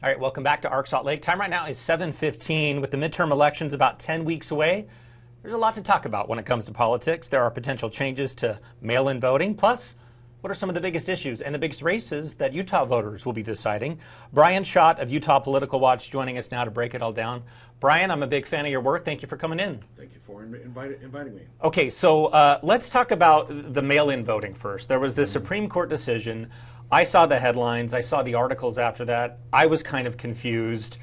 All right, welcome back to Salt Lake. Time right now is 7:15. With the midterm elections about 10 weeks away, there's a lot to talk about when it comes to politics. There are potential changes to mail-in voting. Plus, what are some of the biggest issues and the biggest races that Utah voters will be deciding? Bryan Schott of Utah Political Watch joining us now to break it all down. Bryan, I'm a big fan of your work. Thank you for coming in. Thank you for inviting me. Okay, so let's talk about the mail-in voting first. There was this Supreme Court decision. I saw the headlines. I saw the articles after that. I was kind of confused.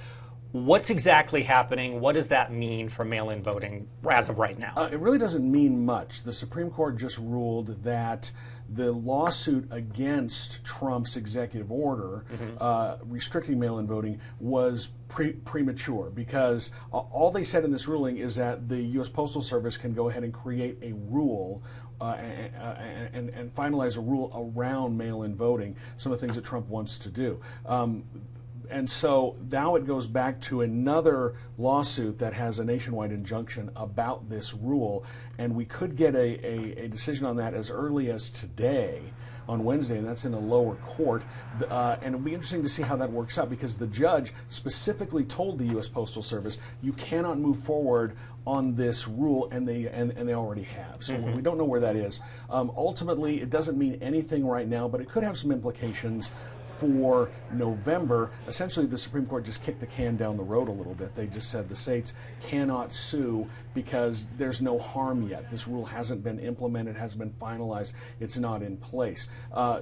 What's exactly happening? What does that mean for mail-in voting as of right now? It really doesn't mean much. The Supreme Court just ruled that the lawsuit against Trump's executive order restricting mail-in voting was premature, because all they said in this ruling is that the U.S. Postal Service can go ahead and create a rule and finalize a rule around mail-in voting, some of the things that Trump wants to do. And so now it goes back to another lawsuit that has a nationwide injunction about this rule, and we could get a decision on that as early as today, on Wednesday, and that's in a lower court. And it'll be interesting to see how that works out, because the judge specifically told the U.S. Postal Service, you cannot move forward on this rule, and they already have. So we don't know where that is. Ultimately, it doesn't mean anything right now, but it could have some implications for November. Essentially, the Supreme Court just kicked the can down the road a little bit. They just said the states cannot sue because there's no harm yet. This rule hasn't been implemented, hasn't been finalized, it's not in place.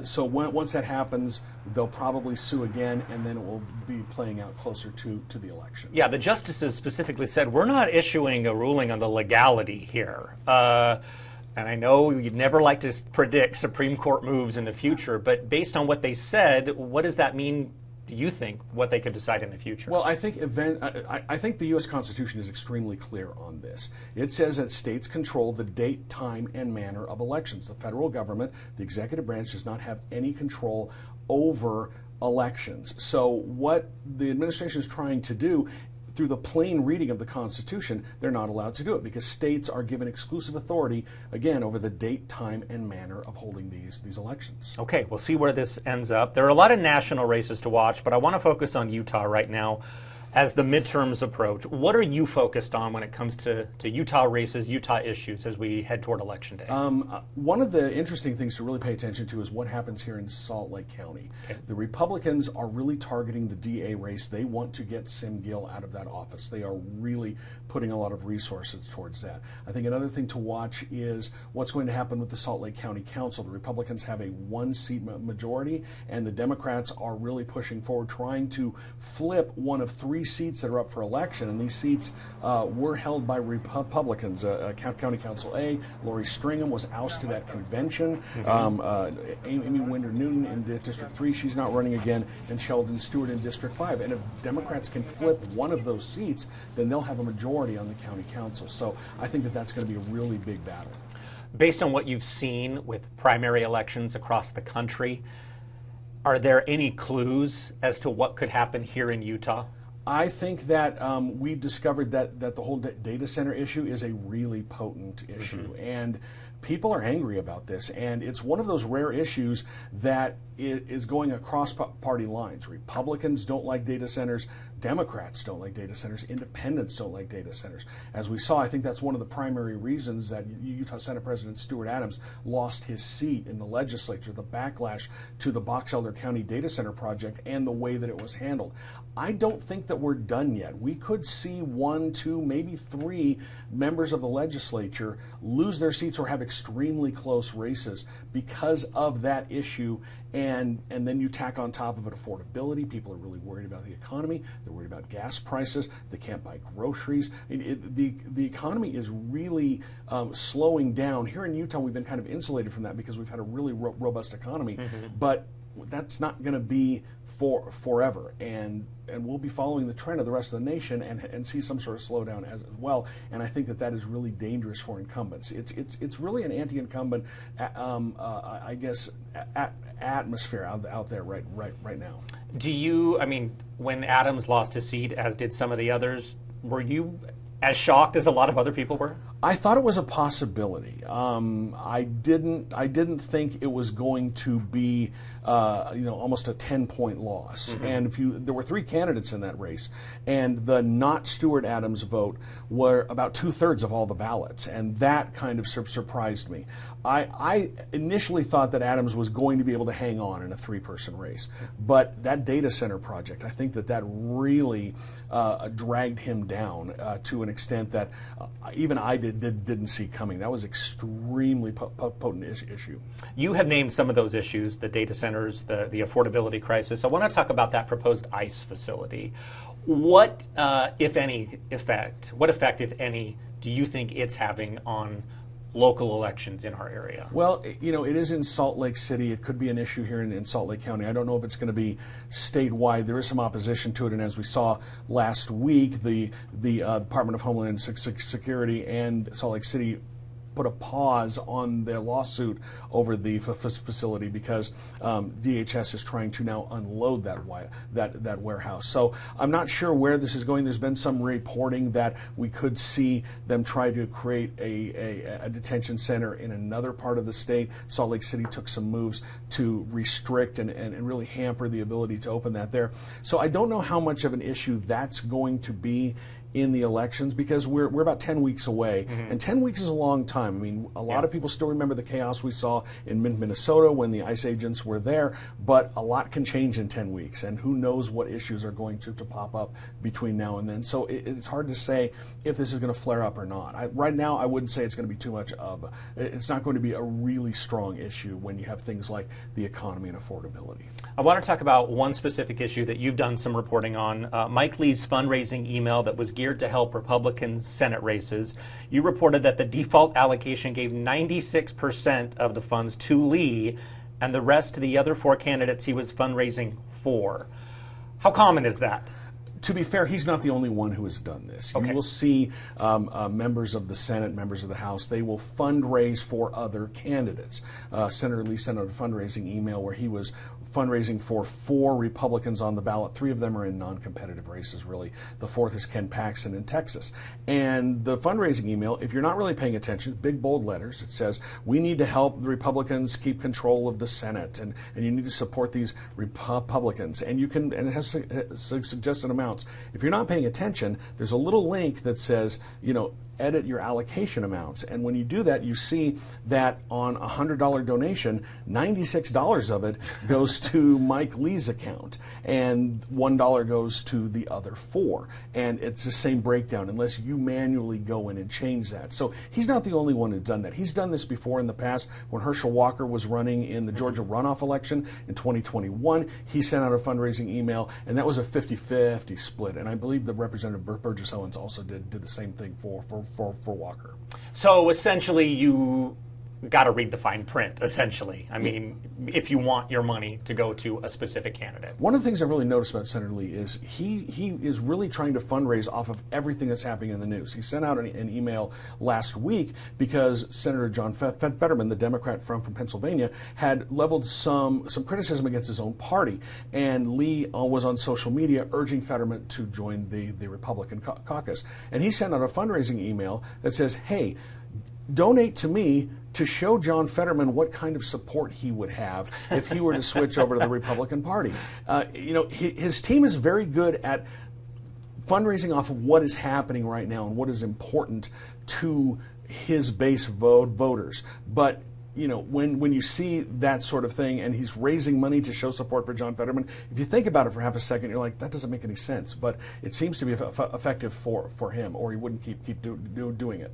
So once that happens, they'll probably sue again, and then it will be playing out closer to the election. Yeah, the justices specifically said, we're not issuing a ruling on the legality here. And I know you'd never like to predict Supreme Court moves in the future, but based on what they said, what does that mean, do you think, what they could decide in the future? Well, I think the U.S. Constitution is extremely clear on this. It says that states control the date, time, and manner of elections. The federal government, the executive branch, does not have any control over elections. So what the administration is trying to do, through the plain reading of the Constitution, they're not allowed to do it, because states are given exclusive authority, again, over the date, time, and manner of holding these elections. Okay, we'll see where this ends up. There are a lot of national races to watch, but I want to focus on Utah right now as the midterms approach. What are you focused on when it comes to Utah races, Utah issues as we head toward Election Day? One of the interesting things to really pay attention to is what happens here in Salt Lake County. Okay. The Republicans are really targeting the DA race. They want to get Sim Gill out of that office. They are really putting a lot of resources towards that. I think another thing to watch is what's going to happen with the Salt Lake County Council. The Republicans have a one-seat majority, and the Democrats are really pushing forward, trying to flip one of three seats that are up for election, and these seats were held by Republicans. County Council A, Lori Stringham, was ousted at convention. Amy Winder Newton in District 3, she's not running again, and Sheldon Stewart in District 5. And if Democrats can flip one of those seats, then they'll have a majority on the county council. So I think that that's going to be a really big battle. Based on what you've seen with primary elections across the country, are there any clues as to what could happen here in Utah? I think that we've discovered that the whole data center issue is a really potent issue, and people are angry about this, and it's one of those rare issues that is going across party lines. Republicans don't like data centers, Democrats don't like data centers, independents don't like data centers. As we saw, I think that's one of the primary reasons that Utah Senate President Stuart Adams lost his seat in the legislature, the backlash to the Box Elder County data center project and the way that it was handled. I don't think that we're done yet. We could see 1, 2, maybe 3 members of the legislature lose their seats or have extremely close races because of that issue. And then you tack on top of it affordability. People are really worried about the economy. They're worried about gas prices. They can't buy groceries. The economy is really slowing down. Here in Utah, we've been kind of insulated from that because we've had a really robust economy. But that's not going to be forever, and we'll be following the trend of the rest of the nation and see some sort of slowdown as well. And I think that is really dangerous for incumbents. It's really an anti-incumbent, I guess, atmosphere out there right now. Do you? I mean, when Adams lost his seat, as did some of the others, were you as shocked as a lot of other people were? I thought it was a possibility. I didn't think it was going to be, almost a 10-point loss. Mm-hmm. And there were 3 candidates in that race, and the not Stewart Adams vote were about 2/3 of all the ballots, and that kind of surprised me. I initially thought that Adams was going to be able to hang on in a 3-person race, but that data center project, I think that really dragged him down to an extent that even I didn't see coming. That was extremely potent issue. You have named some of those issues, the data centers, the affordability crisis. I want to talk about that proposed ICE facility. What, if any, effect, if any, do you think it's having on local elections in our area? Well, it is in Salt Lake City. It could be an issue here in Salt Lake County. I don't know if it's going to be statewide. There is some opposition to it, and as we saw last week, the Department of Homeland Security and Salt Lake City put a pause on their lawsuit over the facility because DHS is trying to now unload that warehouse. So I'm not sure where this is going. There's been some reporting that we could see them try to create a detention center in another part of the state. Salt Lake City took some moves to restrict and really hamper the ability to open that there. So I don't know how much of an issue that's going to be in the elections, because we're about 10 weeks away, mm-hmm. and 10 weeks is a long time. I mean, a lot of people still remember the chaos we saw in Minnesota when the ICE agents were there, but a lot can change in 10 weeks, and who knows what issues are going to pop up between now and then. So it's hard to say if this is going to flare up or not. Right now, I wouldn't say it's going to be too much of it's not going to be a really strong issue when you have things like the economy and affordability. I want to talk about one specific issue that you've done some reporting on, Mike Lee's fundraising email that was geared to help Republican Senate races. You reported that the default allocation gave 96% of the funds to Lee and the rest to the other 4 candidates he was fundraising for. How common is that? To be fair, he's not the only one who has done this. Okay. You will see members of the Senate, members of the House, they will fundraise for other candidates. Senator Lee sent out a fundraising email where he was fundraising for 4 Republicans on the ballot. 3 of them are in non-competitive races, really. The 4th is Ken Paxton in Texas. And the fundraising email, if you're not really paying attention, big bold letters, it says, we need to help the Republicans keep control of the Senate, and you need to support these Republicans. And you can, and it has suggested amounts. If you're not paying attention, there's a little link that says, edit your allocation amounts. And when you do that, you see that on a $100 donation, $96 of it goes to Mike Lee's account, and $1 goes to the other 4. And it's the same breakdown unless you manually go in and change that. So he's not the only one who's done that. He's done this before in the past. When Herschel Walker was running in the Georgia runoff election in 2021, he sent out a fundraising email, and that was a 50-50 split. And I believe that Representative Burgess Owens also did the same thing for Walker. So essentially you got to read the fine print, essentially. I mean, if you want your money to go to a specific candidate. One of the things I've really noticed about Senator Lee is he is really trying to fundraise off of everything that's happening in the news. He sent out an email last week because Senator John Fetterman, the Democrat from Pennsylvania, had leveled some criticism against his own party. And Lee was on social media urging Fetterman to join the Republican caucus. And he sent out a fundraising email that says, hey, donate to me to show John Fetterman what kind of support he would have if he were to switch over to the Republican Party. His team is very good at fundraising off of what is happening right now and what is important to his base voters. But when you see that sort of thing and he's raising money to show support for John Fetterman, if you think about it for half a second, you're like, that doesn't make any sense. But it seems to be effective for him, or he wouldn't keep doing it.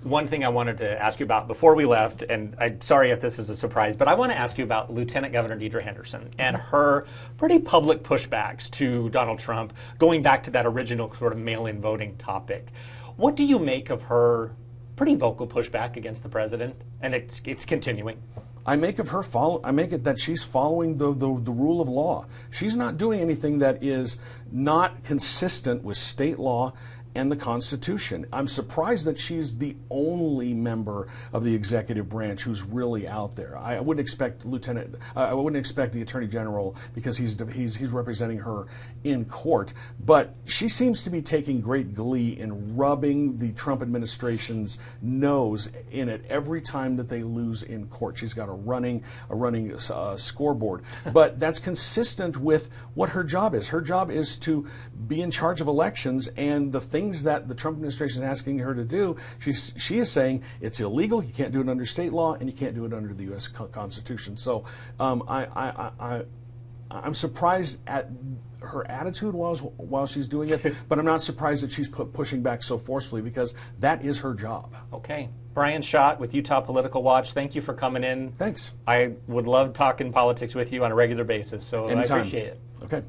One thing I wanted to ask you about before we left, and I'm sorry if this is a surprise, but I want to ask you about Lieutenant Governor Deidre Henderson and her pretty public pushbacks to Donald Trump, going back to that original sort of mail-in voting topic. What do you make of her pretty vocal pushback against the president? And it's continuing. I make of her that she's following the rule of law. She's not doing anything that is not consistent with state law and the Constitution. I'm surprised that she's the only member of the executive branch who's really out there. I wouldn't expect I wouldn't expect the Attorney General, because he's representing her in court. But she seems to be taking great glee in rubbing the Trump administration's nose in it every time that they lose in court. She's got a running scoreboard. But that's consistent with what her job is. Her job is to be in charge of elections, and the things that the Trump administration is asking her to do, she is saying it's illegal, you can't do it under state law, and you can't do it under the U.S. Constitution. So I'm surprised at her attitude while she's doing it, but I'm not surprised that she's pushing back so forcefully, because that is her job. Okay. Bryan Schott with Utah Political Watch, thank you for coming in. Thanks. I would love talking politics with you on a regular basis, so Anytime. I appreciate it. Okay.